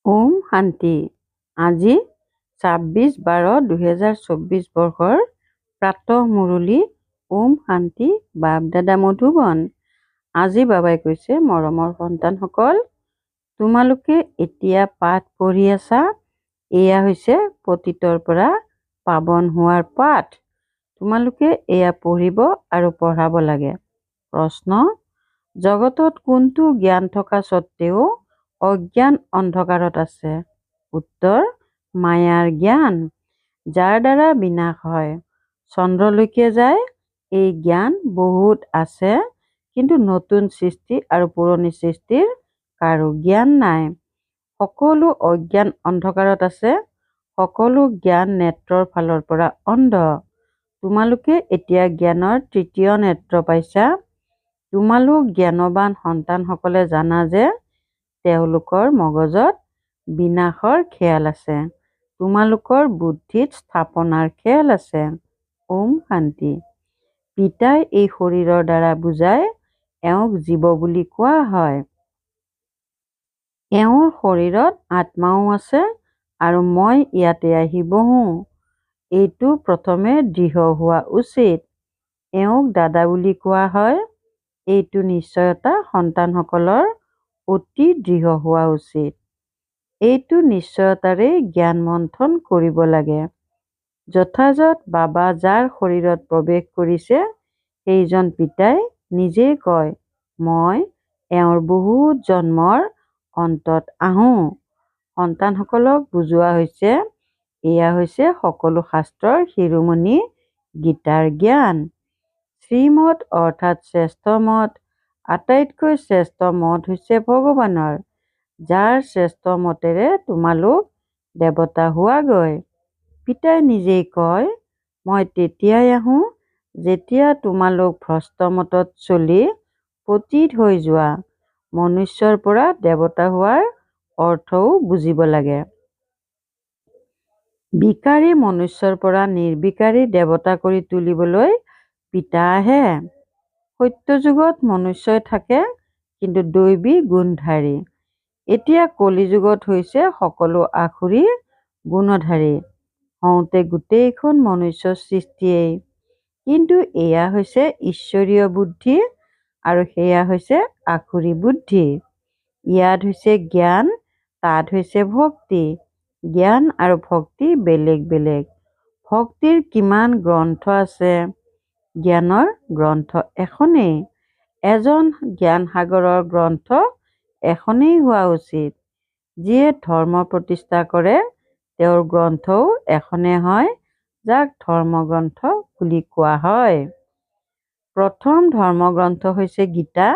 ওম শান্তি। আজি 26/12/2024 বৰ্ষৰ প্ৰাতঃ মুৰলী ওম শান্তি বাপ-দাদা মধুবন। আজি বাবাই কৈছে, মৰমৰ সন্তানসকল, তোমালোকে এতিয়া পাঠ পঢ়ি আছা। এয়া হৈছে পতিতৰ পৰা পাৱন হোৱাৰ পাঠ। তোমালোকে এয়া পঢ়িব আৰু পঢ়াব লাগে। প্ৰশ্ন: জগতত কোনটো জ্ঞান থকা স্বত্বেও অজ্ঞান অন্ধকাৰত আছে? উত্তৰ: মায়াৰ জ্ঞান, যাৰ দ্বাৰা বিনাশ হয়। চন্দ্ৰলৈকে যায়, এই জ্ঞান বহুত আছে, কিন্তু নতুন সৃষ্টি আৰু পুৰণি সৃষ্টিৰ কাৰো জ্ঞান নাই। সকলো অজ্ঞান অন্ধকাৰত আছে। সকলো জ্ঞান নেত্ৰৰ ফালৰ পৰা অন্ধ। তোমালোকে এতিয়া জ্ঞানৰ তৃতীয় নেত্ৰ পাইছা। তোমালোক জ্ঞানৱান সন্তানসকলে জানা যে তেওঁলোকৰ মগজত বিনাশৰ খেয়াল আছে, তোমালোকৰ বুদ্ধিত স্থাপনাৰ খেয়াল আছে। ওম শান্তি। পিতাই এই শৰীৰৰ দ্বাৰা বুজায়, এওঁক জীৱ বুলি কোৱা হয়। এওঁৰ শৰীৰত আত্মাও আছে আৰু মই ইয়াতে আহি বহোঁ। এইটো প্ৰথমে দৃঢ় হোৱা উচিত। এওঁক দাদা বুলি কোৱা হয়। এইটো নিশ্চয়তা সন্তানসকলৰ অতি দৃঢ় হোৱা উচিত। এইটো নিশ্চয়তাৰেই জ্ঞান মন্থন কৰিব লাগে। যথাযথ বাবা যাৰ শৰীৰত প্ৰৱেশ কৰিছে, সেইজন পিতাই নিজেই কয়, মই এওঁৰ বহুত জন্মৰ অন্তত আহোঁ। সন্তানসকলক বুজোৱা হৈছে, এয়া হৈছে সকলো শাস্ত্ৰৰ শিৰোমণি গীতাৰ জ্ঞান। শ্ৰীমত অৰ্থাৎ শ্ৰেষ্ঠ মত। আটাইতকৈ শ্ৰেষ্ঠ মত হৈছে ভগৱানৰ, যাৰ শ্ৰেষ্ঠ মতেৰে তোমালোক দেৱতা হোৱাগৈ। পিতাই নিজেই কয়, মই তেতিয়াই আহোঁ যেতিয়া তোমালোক ভ্ৰষ্ট মতত চলি পতিত হৈ যোৱা। মনুষ্যৰ পৰা দেৱতা হোৱাৰ অৰ্থও বুজিব লাগে। বিকাৰী মনুষ্যৰ পৰা নিৰ্বিকাৰী দেৱতা কৰি তুলিবলৈ পিতা আহে। সত্যযুগত মনুষ্যই থাকে, কিন্তু দৈৱী গুণধাৰী। এতিয়া কলিযুগত হৈছে সকলো আসুৰী গুণধাৰী। হওঁতে গোটেইখন মনুষ্য সৃষ্টিয়েই। কিন্তু এয়া হৈছে ঈশ্বৰীয় বুদ্ধি আৰু সেয়া হৈছে আসুৰী বুদ্ধি। ইয়াত হৈছে জ্ঞান, তাত হৈছে ভক্তি। জ্ঞান আৰু ভক্তি বেলেগ বেলেগ। ভক্তিৰ কিমান গ্ৰন্থ আছে, জ্ঞানৰ গ্ৰন্থ এখনেই। এজন জ্ঞানসাগৰৰ গ্ৰন্থ এখনেই হোৱা উচিত। যিয়ে ধৰ্ম প্ৰতিষ্ঠা কৰে, তেওঁৰ গ্ৰন্থও এখনে হয়, যাক ধৰ্মগ্ৰন্থ বুলি কোৱা হয়। প্ৰথম ধৰ্মগ্ৰন্থ হৈছে গীতা।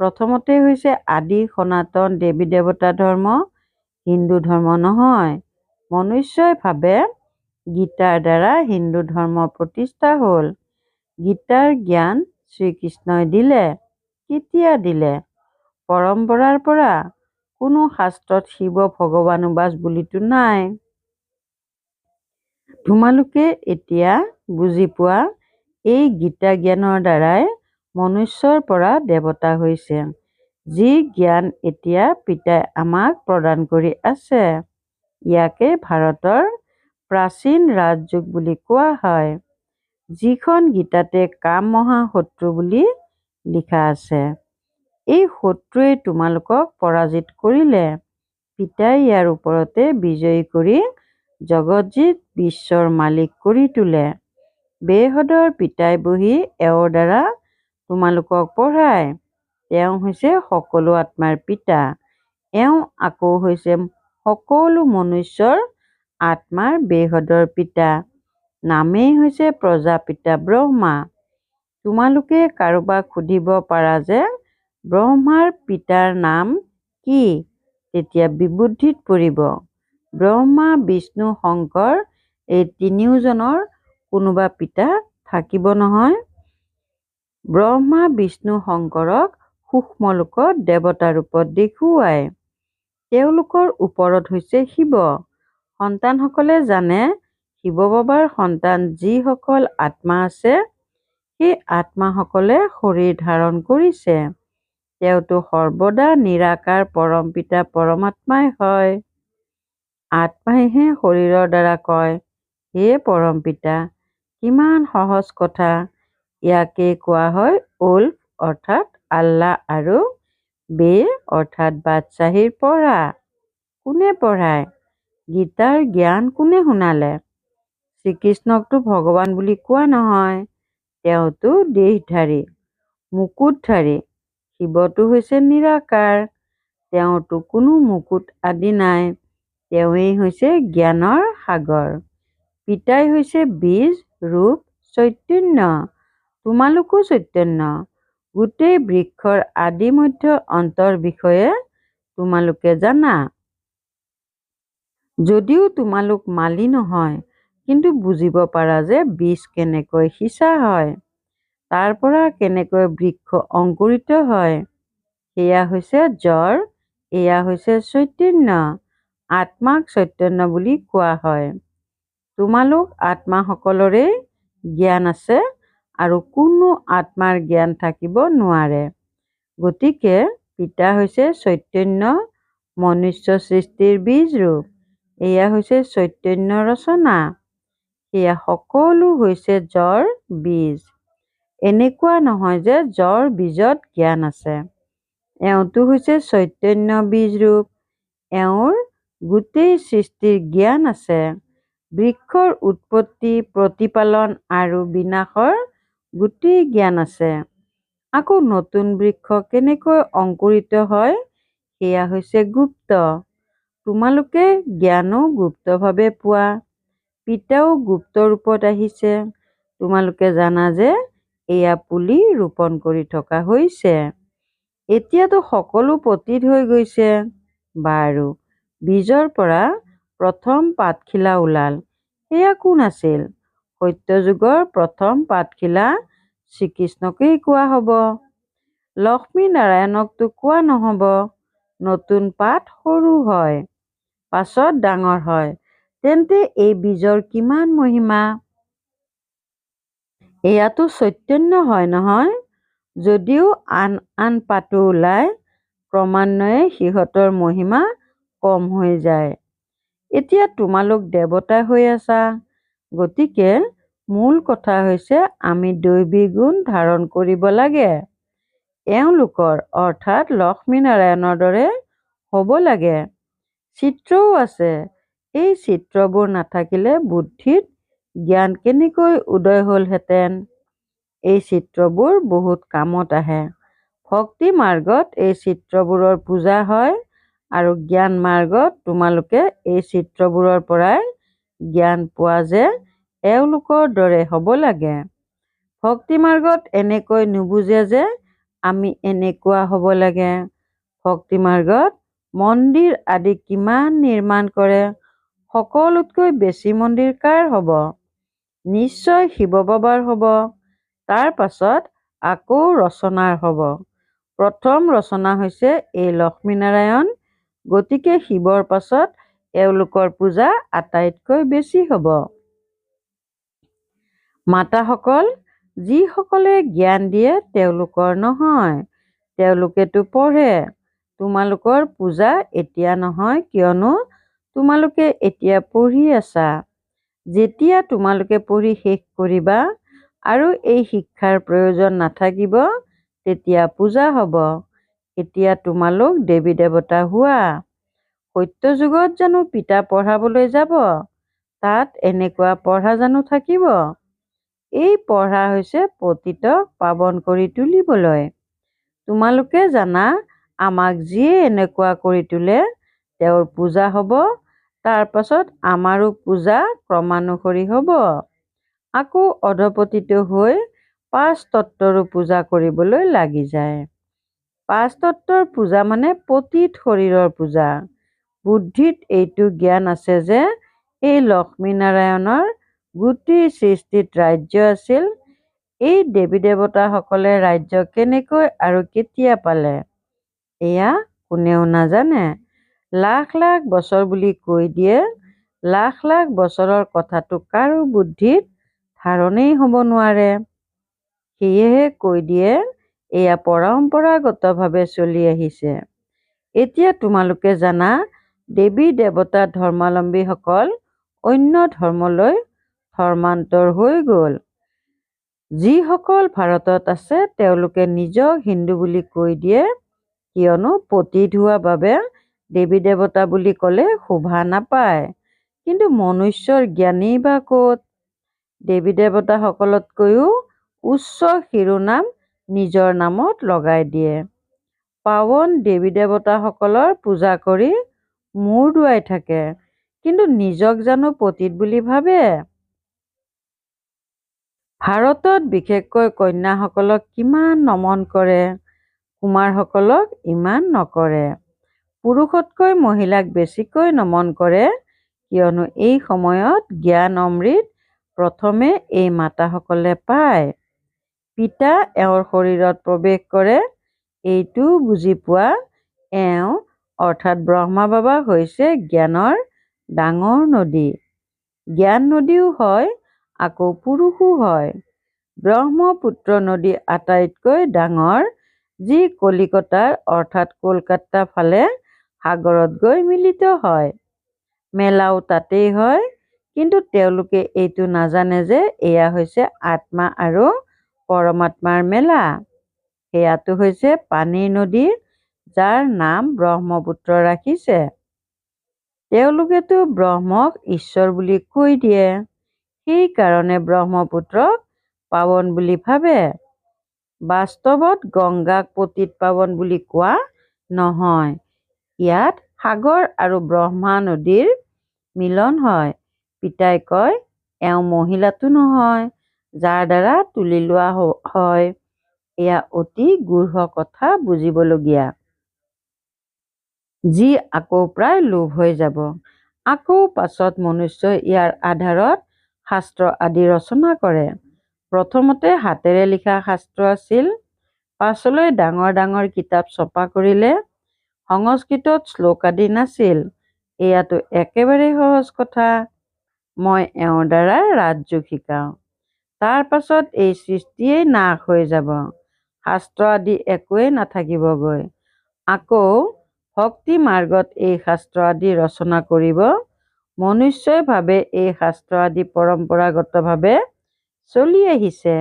প্ৰথমতে হৈছে আদি সনাতন দেৱী দেৱতা ধৰ্ম, হিন্দু ধৰ্ম নহয়। মনুষ্যই ভাবে গীতাৰ দ্বাৰা হিন্দু ধৰ্ম প্ৰতিষ্ঠা হ'ল। গীতাৰ জ্ঞান শ্ৰীকৃষ্ণই দিলে। কেতিয়া দিলে? পৰম্পৰাৰ পৰা। কোনো শাস্ত্ৰত শিৱ ভগৱানোবাজ বুলিতো নাই। তোমালোকে এতিয়া বুজি পোৱা, এই গীতা জ্ঞানৰ দ্বাৰাই মনুষ্যৰ পৰা দেৱতা হৈছে। যি জ্ঞান এতিয়া পিতাই আমাক প্ৰদান কৰি আছে, ইয়াকে ভাৰতৰ প্ৰাচীন ৰাজযোগ বুলি কোৱা হয়। যিখন গীতাতে কাম মহা শত্ৰু বুলি লিখা আছে। এই শত্ৰুৱে তোমালোকক পৰাজিত কৰিলে। পিতাই ইয়াৰ ওপৰতে বিজয়ী কৰি জগতজিত বিশ্বৰ মালিক কৰি তোলে। বেহদৰ পিতাই বহি এওঁৰ দ্বাৰা তোমালোকক পঢ়ায়। তেওঁ হৈছে সকলো আত্মাৰ পিতা। এওঁ আকৌ হৈছে সকলো মনুষ্যৰ আত্মাৰ বেহদৰ পিতা। নামেই হৈছে প্ৰজাপিতা ব্ৰহ্মা। তোমালোকে কাৰোবাক সুধিব পাৰা যে ব্ৰহ্মাৰ পিতাৰ নাম কি, তেতিয়া বিবুদ্ধিত পৰিব। ব্ৰহ্মা, বিষ্ণু, শংকৰ এই তিনিওজনৰ কোনোবা পিতা থাকিব নহয়। ব্ৰহ্মা, বিষ্ণু, শংকৰক সূক্ষ্মলোকত দেৱতা ৰূপত দেখুৱায়। তেওঁলোকৰ ওপৰত হৈছে শিৱ। সন্তানসকলে জানে, শিৱ বাবাৰ সন্তান যিসকল আত্মা আছে, সেই আত্মাসকলে শৰীৰ ধাৰণ কৰিছে। তেওঁতো সৰ্বদা নিৰাকাৰ পৰম পিতা পৰমাত্মাই হয়। আত্মাইহে শৰীৰৰ দ্বাৰা কয়, হে পৰম পিতা, কিমান সহজ কথা। ইয়াকেই কোৱা হয় উল্ফ অৰ্থাৎ আল্লাহ আৰু বে অৰ্থাৎ বাদশ্বাহীৰ পঢ়া। কোনে পঢ়ায়? গীতাৰ জ্ঞান কোনে শুনালে? শ্ৰীকৃষ্ণকতো ভগৱান বুলি কোৱা নহয়, তেওঁতো দেহধাৰী, মুকুটধাৰী। শিৱটো হৈছে নিৰাকাৰ, তেওঁতো কোনো মুকুট আদি নাই, তেওঁৱেই হৈছে জ্ঞানৰ সাগৰ। পিতাই হৈছে বীজ, ৰূপ, চৈতন্য, তোমালোকো চৈতন্য। গোটেই বৃক্ষৰ আদি মধ্য অন্তৰ বিষয়ে তোমালোকে জানা। যদিও তোমালোক মালি নহয়, কিন্তু বুজিব পাৰা যে বীজ কেনেকৈ সিঁচা হয়, তাৰ পৰা কেনেকৈ বৃক্ষ অংকুৰিত হয়। সেয়া হৈছে জড়, এয়া হৈছে চৈতন্য। আত্মাক চৈতন্য বুলি কোৱা হয়। তোমালোক আত্মাসকলৰে জ্ঞান আছে আৰু কোনো আত্মাৰ জ্ঞান থাকিব নোৱাৰে। গতিকে পিতা হৈছে চৈতন্য, মনুষ্য সৃষ্টিৰ বীজ ৰূপ। এয়া হৈছে চৈতন্য ৰচনা। সেয়া সকলো হৈছে জড় বীজ। এনেকুৱা নহয় যে জড় বীজত জ্ঞান আছে। এওঁটো হৈছে চৈতন্য বীজ ৰূপ। এওঁৰ গোটেই সৃষ্টিৰ জ্ঞান আছে। বৃক্ষৰ উৎপত্তি, প্ৰতিপালন আৰু বিনাশৰ গোটেই জ্ঞান আছে। আকৌ নতুন বৃক্ষ কেনেকৈ অংকুৰিত হয়, সেয়া হৈছে গুপ্ত। তোমালোকে জ্ঞানো গুপ্তভাৱে পোৱা। পিতাও গুপ্ত ৰূপত আহিছে। তোমালোকে জানা যে এয়া পুলি ৰোপণ কৰি থকা হৈছে। এতিয়াতো সকলো পতিত হৈ গৈছে। বাৰু, বীজৰ পৰা প্ৰথম পাতখিলা ওলাল, সেয়া কোন আছিল? সত্যযুগৰ প্ৰথম পাতখিলা শ্ৰীকৃষ্ণকেই কোৱা হ'ব। লক্ষ্মীনাৰায়ণকতো কোৱা নহ'ব। নতুন পাত সৰু হয়, পাছত ডাঙৰ হয়। তেন্তে এই বীজৰ কিমান মহিমা? এয়াতো চৈতন্য হয় নহয়। যদিও আন আন পাতো ওলায়, ক্ৰমান্বয়ে সিহঁতৰ মহিমা কম হৈ যায়। এতিয়া তোমালোক দেৱতা হৈ আছা, গতিকে মূল কথা হৈছে আমি দৈবী গুণ ধাৰণ কৰিব লাগে। এওঁলোকৰ অৰ্থাৎ লক্ষ্মীনাৰায়ণৰ দৰে হ'ব লাগে। চিত্ৰও আছে। এই চিত্ৰবোৰ নাথাকিলে বুদ্ধিত জ্ঞান কেনেকৈ উদয় হ'লহেঁতেন? এই চিত্ৰবোৰ বহুত কামত আহে। ভক্তি মাৰ্গত এই চিত্ৰবোৰৰ পূজা হয় আৰু জ্ঞান মাৰ্গত তোমালোকে এই চিত্ৰবোৰৰ পৰাই জ্ঞান পোৱা যে এওঁলোকৰ দৰে হ'ব লাগে। ভক্তি মাৰ্গত এনেকৈ নুবুজে যে আমি এনেকুৱা হ'ব লাগে। ভক্তি মাৰ্গত মন্দিৰ আদি কিমান নিৰ্মাণ কৰে, সকলোতকৈ বেছি মন্দিৰ কাৰ হ'ব? নিশ্চয় শিৱ বাবাৰ হ'ব। তাৰ পাছত আকৌ ৰচনাৰ হ'ব। প্ৰথম ৰচনা হৈছে এই লক্ষ্মীনাৰায়ণ, গতিকে শিৱৰ পাছত এওঁলোকৰ পূজা আটাইতকৈ বেছি হ'ব। মাতাসকল, যিসকলে জ্ঞান দিয়ে তেওঁলোকৰ নহয়, তেওঁলোকেতো পঢ়ে। তোমালোকৰ পূজা এতিয়া নহয়, কিয়নো তোমালোকে এতিয়া পঢ়ি আছা। যেতিয়া তোমালোকে পঢ়ি শেষ কৰিবা আৰু এই শিক্ষাৰ প্ৰয়োজন নাথাকিব, তেতিয়া পূজা হ'ব। এতিয়া তোমালোক দেৱী দেৱতা হোৱা। সত্যযুগত জানো পিতা পঢ়াবলৈ যাব? তাত এনেকুৱা পঢ়া জানো থাকিব? এই পঢ়া হৈছে পতিতক পাৱন কৰি তুলিবলৈ। তোমালোকে জানা আমাক যিয়ে এনেকুৱা কৰি তোলে, তেওঁৰ পূজা হ'ব। তাৰ পাছত আমাৰো পূজা ক্ৰমানুসৰি হ'ব। আকৌ অধপতিত হৈ পাঁচ তত্ত্বৰো পূজা কৰিবলৈ লাগি যায়। পাঁচ তত্ত্বৰ পূজা মানে পতিত শৰীৰৰ পূজা। বুদ্ধিত এইটো জ্ঞান আছে যে এই লক্ষ্মীনাৰায়ণৰ গোটেই সৃষ্টিত ৰাজ্য আছিল। এই দেৱী দেৱতাসকলে ৰাজ্য কেনেকৈ আৰু কেতিয়া পালে, এয়া কোনেও নাজানে। লাখ লাখ বছৰ বুলি কৈ দিয়ে। লাখ লাখ বছৰৰ কথাটো কাৰো বুদ্ধিত ধাৰণেই হ'ব নোৱাৰে। সেয়েহে কৈ দিয়ে এয়া পৰম্পৰাগতভাৱে চলি আহিছে। এতিয়া তোমালোকে জানা দেৱী দেৱতা ধৰ্মাৱলম্বীসকল অন্য ধৰ্মলৈ ধৰ্মান্তৰ হৈ গ'ল। যিসকল ভাৰতত আছে তেওঁলোকে নিজক হিন্দু বুলি কৈ দিয়ে, কিয়নো পতিত হোৱা বাবে দেৱী দেৱতা বুলি ক'লে শোভা নাপায়। কিন্তু মনুষ্যৰ জ্ঞানী বা ক'ত? দেৱী দেৱতাসকলতকৈও উচ্চ শিৰোনাম নিজৰ নামত লগাই দিয়ে। পাৱন দেৱী দেৱতাসকলৰ পূজা কৰি মূৰ দোৱাই থাকে, কিন্তু নিজক জানো পতিত বুলি ভাবে? ভাৰতত বিশেষকৈ কন্যাসকলক কিমান নমন কৰে, কুমাৰসকলক ইমান নকৰে। পুৰুষতকৈ মহিলাক বেছিকৈ নমন কৰে, কিয়নো এই সময়ত জ্ঞান অমৃত প্ৰথমে এই মাতাসকলে পায়। পিতা এওঁৰ শৰীৰত প্ৰৱেশ কৰে, এইটো বুজি পোৱা এওঁ অৰ্থাৎ ব্ৰহ্মা বাবা হৈছে জ্ঞানৰ ডাঙৰ নদী। জ্ঞান নদীও হয়, আকৌ পুৰুষো হয়। ব্ৰহ্মপুত্ৰ নদী আটাইতকৈ ডাঙৰ, যি কলিকতাৰ অৰ্থাৎ কলকাতা ফালে সাগৰত গৈ মিলিত হয়। মেলাও তাতেই হয়, কিন্তু তেওঁলোকে এইটো নাজানে যে এয়া হৈছে আত্মা আৰু পৰমাত্মাৰ মেলা। সেয়াটো হৈছে পানীৰ নদী, যাৰ নাম ব্ৰহ্মপুত্ৰ ৰাখিছে। তেওঁলোকেতো ব্ৰহ্মক ঈশ্বৰ বুলি কৈ দিয়ে, সেইকাৰণে ব্ৰহ্মপুত্ৰক পাৱন বুলি ভাবে। বাস্তৱত গংগাক পতিত পাৱন বুলি কোৱা নহয়। ইয়াত সাগৰ আৰু ব্ৰহ্মা নদীৰ মিলন হয়। পিতাই কয়, এওঁ মহিলাটো নহয়, যাৰ দ্বাৰা তুলি লোৱা হয়। এয়া অতি গূঢ় কথা বুজিবলগীয়া, যি আকৌ প্ৰায় লোভ হৈ যাব। আকৌ পাছত মনুষ্যই ইয়াৰ আধাৰত শাস্ত্ৰ আদি ৰচনা কৰে। প্ৰথমতে হাতেৰে লিখা শাস্ত্ৰ আছিল, পাছলৈ ডাঙৰ ডাঙৰ কিতাপ ছপা কৰিলে। সংস্কৃতত শ্লোক আদি নাছিল। এয়াতো একেবাৰে সহজ কথা। মই এওঁৰ দ্বাৰা ৰাজযোগ শিকাওঁ, তাৰ পাছত এই সৃষ্টিয়েই নাশ হৈ যাব, শাস্ত্ৰ আদি একোৱেই নাথাকিবগৈ। আকৌ ভক্তি মাৰ্গত এই শাস্ত্ৰ আদি ৰচনা কৰিব। মনুষ্যই ভাবে এই শাস্ত্ৰ আদি পৰম্পৰাগতভাৱে চলি আহিছে।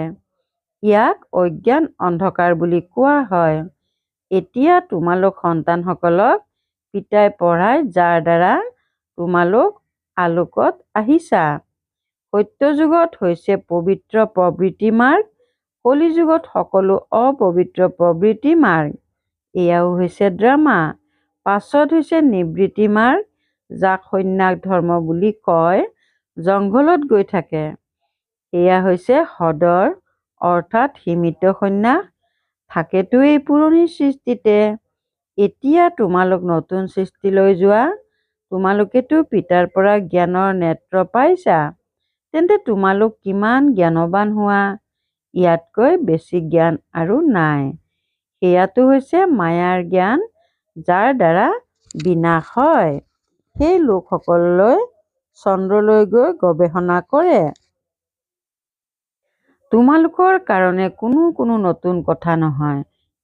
ইয়াক অজ্ঞান অন্ধকাৰ বুলি কোৱা হয়। এতিয়া তোমালোক সন্তানসকলক পিতাই পঢ়ায়, যাৰ দ্বাৰা তোমালোক আলোকত আহিছা। সত্যযুগত হৈছে পবিত্ৰ প্ৰবৃত্তি মাৰ্গ, কলিযুগত সকলো অপবিত্ৰ প্ৰবৃত্তি মাৰ্গ। এয়াও হৈছে ড্ৰামা। পাছত হৈছে নিবৃত্তি মাৰ্গ, যাক সন্ন্যাস ধৰ্ম বুলি কয়, জংঘলত গৈ থাকে। এয়া হৈছে হ্ৰদৰ অৰ্থাৎ সীমিত সন্ন্যাস, থাকেতো এই পুৰণি সৃষ্টিতে। এতিয়া তোমালোক নতুন সৃষ্টিলৈ যোৱা। তোমালোকেতো পিতাৰ পৰা জ্ঞানৰ নেত্ৰ পাইছা, তেন্তে তোমালোক কিমান জ্ঞানৱান হোৱা। ইয়াতকৈ বেছি জ্ঞান আৰু নাই। সেয়াটো হৈছে মায়াৰ জ্ঞান, যাৰ দ্বাৰা বিনাশ হয়। সেই লোকসকললৈ চন্দ্ৰলৈ গৈ গৱেষণা কৰে। তোমালোকৰ কাৰণে কোনো নতুন কথা নহয়।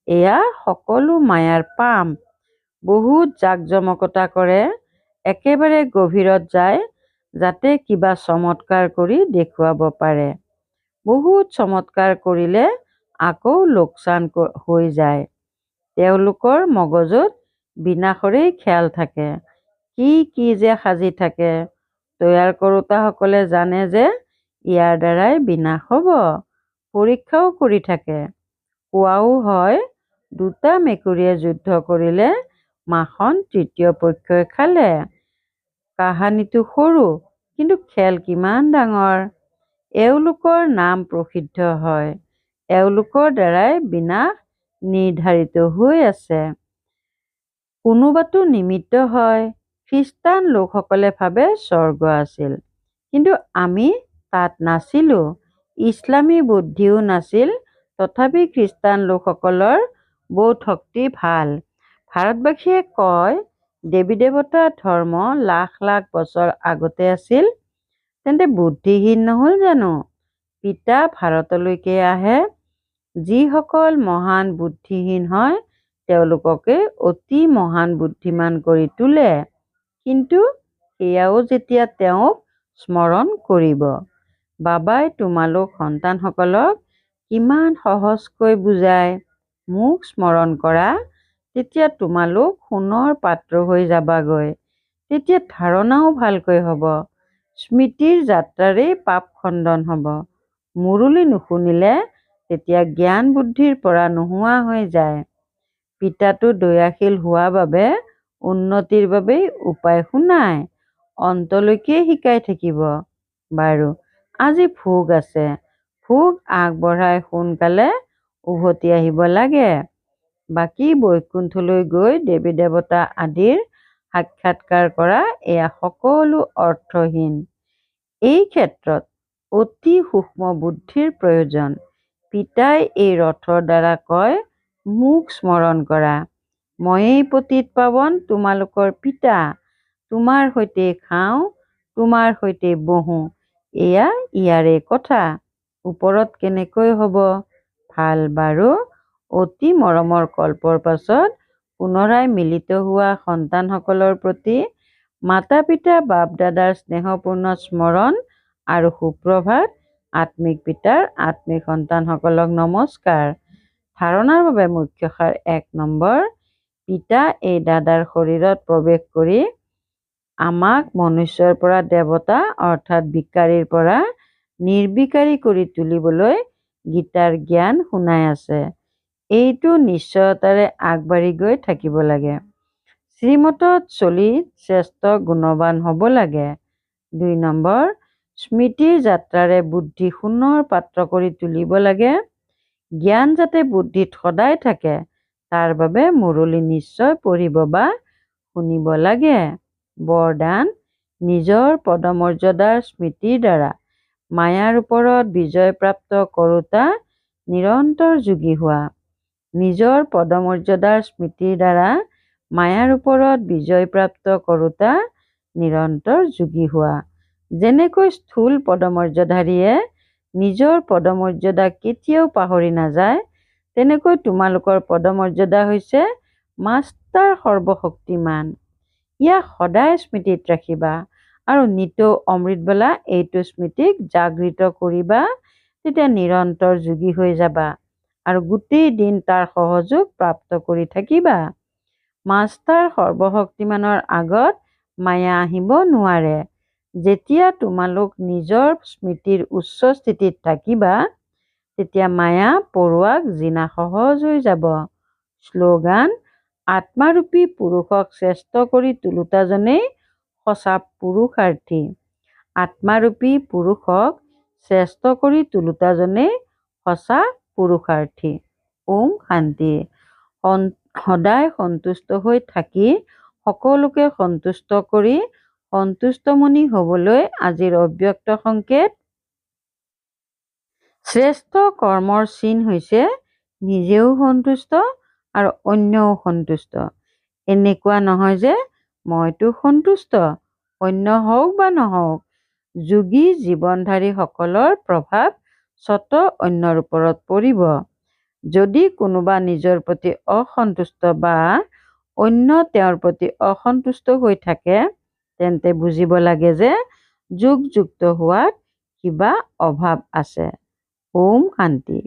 এয়া সকলো মায়াৰ পাম। বহুত জাকজমকতা কৰে, একেবাৰে গভীৰত যায়, যাতে কিবা চমৎকাৰ কৰি দেখুৱাব পাৰে। বহুত চমৎকাৰ কৰিলে আকৌ লোকচান হৈ যায়। তেওঁলোকৰ মগজুত বিনাশৰেই খেয়াল থাকে। কি যে সাজি থাকে। তৈয়াৰ কৰোঁতাসকলে জানে যে ইয়াৰ দ্বাৰাই বিনাশ হ'ব। পৰীক্ষাও কৰি থাকে। কোৱাও হয়, দুটা মেকুৰীয়ে যুদ্ধ কৰিলে, মাখন তৃতীয় পক্ষই খালে। কাহানিটো সৰু, কিন্তু খেল কিমান ডাঙৰ। এওঁলোকৰ নাম প্ৰসিদ্ধ হয়। এওঁলোকৰ দ্বাৰাই বিনাশ নিৰ্ধাৰিত হৈ আছে। কোনোবাতো নিমিত্ত হয়। খ্ৰীষ্টান লোকসকলে ভাবে স্বৰ্গ আছিল, কিন্তু আমি তাত নাছিলো। ইছলামী বুদ্ধিও নাছিল, তথাপি খ্ৰীষ্টান লোকসকলৰ বোধ শক্তি ভাল। ভাৰতবাসীয়ে কয়, দেৱী দেৱতা ধৰ্ম লাখ লাখ বছৰ আগতে আছিল, তেন্তে বুদ্ধিহীন নহ'ল জানো? পিতা ভাৰতলৈকে আহে। যিসকল মহান বুদ্ধিহীন হয়, তেওঁলোককে অতি মহান বুদ্ধিমান কৰি তোলে। কিন্তু সেয়াও যেতিয়া তেওঁক স্মৰণ কৰিব। বাবাই তোমালোক সন্তানসকলক কিমান সহজকৈ বুজায়, মোক স্মৰণ কৰা, তেতিয়া তোমালোক সোণৰ পাত্ৰ হৈ যাবাগৈ। তেতিয়া ধাৰণাও ভালকৈ হ'ব। স্মৃতিৰ যাত্ৰাৰেই পাপ খণ্ডন হ'ব। মুৰলী নুশুনিলে তেতিয়া জ্ঞান বুদ্ধিৰ পৰা নোহোৱা হৈ যায়। পিতাটো দয়াশীল হোৱা বাবে উন্নতিৰ বাবেই উপায় শুনায়, অন্তলৈকে শিকাই থাকিব। বাৰু, আজি ভোগ আছে, ভোগ আগবঢ়াই সোনকালে উভতি আহিব লাগে। বাকী বৈকুণ্ঠলৈ গৈ দেৱী দেৱতা আদিৰ সাক্ষাৎকাৰ কৰা এয়া সকলো অৰ্থহীন। এই ক্ষেত্ৰত অতি সূক্ষ্ম বুদ্ধিৰ প্ৰয়োজন। পিতাই এই ৰথৰ দ্বাৰা কয়, মোক স্মৰণ কৰা, ময়েই পতিত পাৱন তোমালোকৰ পিতা, তোমাৰ সৈতে খাওঁ, তোমাৰ সৈতে বহোঁ, এয়া ইয়াৰে কথা। ওপৰত কেনেকৈ হ'ব? ভাল বাৰু, অতি মৰমৰ কল্পৰ পাছত পুনৰাই মিলিত হোৱা সন্তানসকলৰ প্ৰতি মাতা পিতা বাপ দাদাৰ স্নেহপূৰ্ণ স্মৰণ আৰু সুপ্ৰভাত। আত্মিক পিতাৰ আত্মিক সন্তানসকলক নমস্কাৰ। ধাৰণাৰ বাবে মুখ্য সাৰ ১ নম্বৰ। পিতা এই দাদাৰ শৰীৰত প্ৰৱেশ কৰি আমাক মনুষ্যৰ পৰা দেৱতা অৰ্থাৎ বিকাৰীৰ পৰা নিৰ্বিকাৰী কৰি তুলিবলৈ গীতাৰ জ্ঞান শুনাই আছে। এইটো নিশ্চয়তাৰে আগবাঢ়ি গৈ থাকিব লাগে। শ্ৰীমতত চলি শ্ৰেষ্ঠ গুণৱান হ'ব লাগে। ২ নম্বৰ। স্মৃতিৰ যাত্ৰাৰে বুদ্ধি সোণৰ পাত্ৰ কৰি তুলিব লাগে। জ্ঞান যাতে বুদ্ধিত সদায় থাকে তাৰ বাবে মুৰলী নিশ্চয় পঢ়িব বা শুনিব লাগে। বৰদান: নিজৰ পদমৰ্যাদাৰ স্মৃতিৰ দ্বাৰা মায়াৰ ওপৰত বিজয়প্ৰাপ্ত কৰোঁতা নিৰন্তৰ যোগী হোৱা। নিজৰ পদমৰ্যাদাৰ স্মৃতিৰ দ্বাৰা মায়াৰ ওপৰত বিজয়প্ৰাপ্ত কৰোঁতা নিৰন্তৰ যোগী হোৱা। যেনেকৈ স্থূল পদমৰ্যাদাধাৰীয়ে নিজৰ পদমৰ্যাদা কেতিয়াও পাহৰি নাযায়, তেনেকৈ তোমালোকৰ পদমৰ্যাদা হৈছে মাষ্টাৰ সৰ্বশক্তিমান। ইয়াক সদায় স্মৃতিত ৰাখিবা আৰু নিতৌ অমৃতবেলা এইটো স্মৃতিক জাগৃত কৰিবা, তেতিয়া নিৰন্তৰ যোগী হৈ যাবা আৰু গোটেই দিন তাৰ সহযোগ প্ৰাপ্ত কৰি থাকিবা। মাষ্টাৰ সৰ্বশক্তিমানৰ আগত মায়া আহিব নোৱাৰে। যেতিয়া তোমালোক নিজৰ স্মৃতিৰ উচ্চ স্থিতিত থাকিবা, তেতিয়া মায়া পৰুৱাক জিনা সহজ হৈ যাব। শ্লোগান: আত্মাৰূপী পুৰুষক শ্ৰেষ্ঠ কৰি তোলোতাজনেই সঁচা পুৰুষাৰ্থী। আত্মাৰূপী পুৰুষক শ্ৰেষ্ঠ কৰি তোলোতাজনেই সঁচা পুৰুষাৰ্থী। ওম শান্তি। সদায় সন্তুষ্ট হৈ থাকি সকলোকে সন্তুষ্ট কৰি সন্তুষ্টমণি হ'বলৈ আজিৰ অব্যক্ত সংকেত। শ্ৰেষ্ঠ কৰ্মৰ চিন হৈছে নিজেও সন্তুষ্ট আৰু অন্যও সন্তুষ্ট। এনেকুৱা নহয় যে মইতো সন্তুষ্ট, অন্য হওক বা নহওক। যোগী জীৱনধাৰীসকলৰ প্ৰভাৱ স্বতঃ অন্যৰ ওপৰত পৰিব। যদি কোনোবা নিজৰ প্ৰতি অসন্তুষ্ট বা অন্য তেওঁৰ প্ৰতি অসন্তুষ্ট হৈ থাকে, তেন্তে বুজিব লাগে যে যোগযুক্ত হোৱাত কিবা অভাৱ আছে। ওম শান্তি।